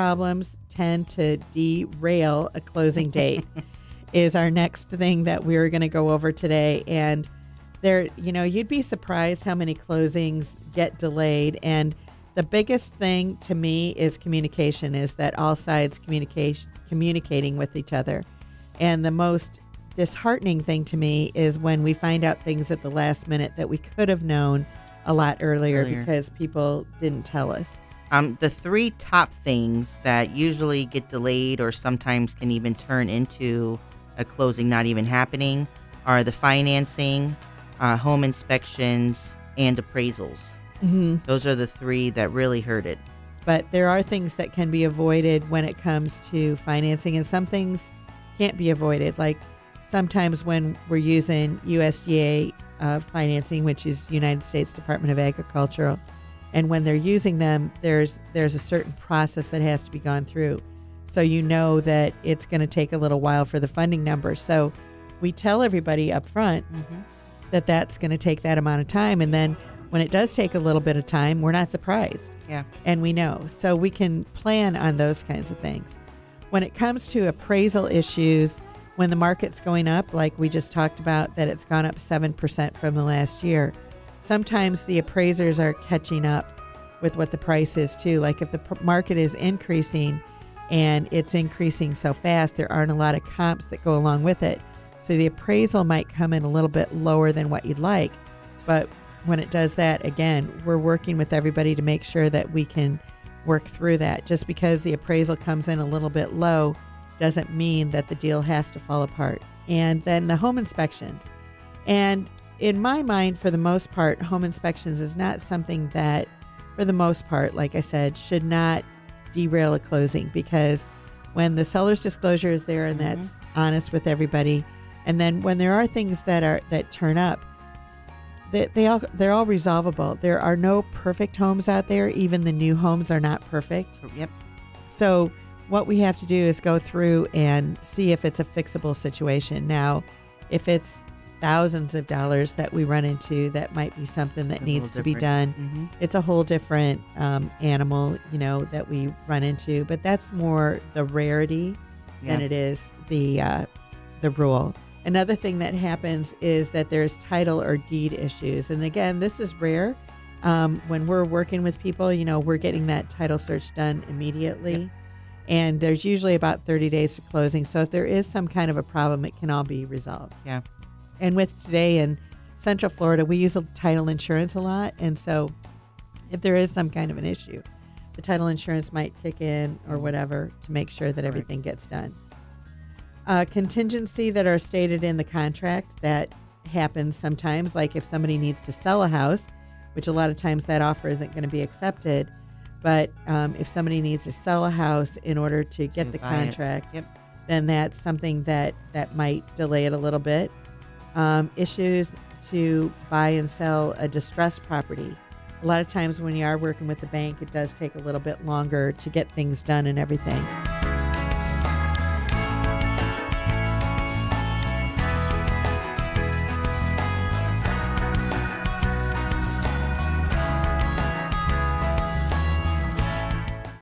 problems tend to derail a closing date is our next thing that we're going to go over today. And you'd be surprised how many closings get delayed. And the biggest thing to me is communication, is that all sides communicating with each other. And the most disheartening thing to me is when we find out things at the last minute that we could have known a lot earlier because people didn't tell us. The three top things that usually get delayed or sometimes can even turn into a closing not even happening are the financing, home inspections, and appraisals. Mm-hmm. Those are the three that really hurt it. But there are things that can be avoided when it comes to financing, and some things can't be avoided. Like sometimes when we're using USDA financing, which is United States Department of Agriculture, and when they're using them, there's a certain process that has to be gone through. So you know that it's going to take a little while for the funding number. So we tell everybody up front that that's going to take that amount of time. And then when it does take a little bit of time, we're not surprised. Yeah. And we know. So we can plan on those kinds of things. When it comes to appraisal issues, when the market's going up, like we just talked about, that it's gone up 7% from the last year, sometimes the appraisers are catching up with what the price is too. Like if the market is increasing and it's increasing so fast, there aren't a lot of comps that go along with it. So the appraisal might come in a little bit lower than what you'd like. But when it does that, again, we're working with everybody to make sure that we can work through that. Just because the appraisal comes in a little bit low doesn't mean that the deal has to fall apart. And then the home inspections. And in my mind, for the most part, home inspections is not something that, for the most part, like I said, should not derail a closing, because when the seller's disclosure is there and that's honest with everybody, and then when there are things that turn up, they're all resolvable. There are no perfect homes out there. Even the new homes are not perfect. Yep. So what we have to do is go through and see if it's a fixable situation. Now, if it's thousands of dollars that we run into, that might be something that needs to be done. It's a whole different animal, that we run into. But that's more the rarity than it is the rule. Another thing that happens is that there's title or deed issues. And again, this is rare. When we're working with people, we're getting that title search done immediately. Yep. And there's usually about 30 days to closing. So if there is some kind of a problem, it can all be resolved. Yeah. And with today in Central Florida, we use title insurance a lot. And so if there is some kind of an issue, the title insurance might kick in or whatever to make sure that everything gets done. Contingency that are stated in the contract that happens sometimes, like if somebody needs to sell a house, which a lot of times that offer isn't going to be accepted. But if somebody needs to sell a house in order to get the contract, then that's something that might delay it a little bit. Issues to buy and sell a distressed property. A lot of times when you are working with the bank, it does take a little bit longer to get things done and everything.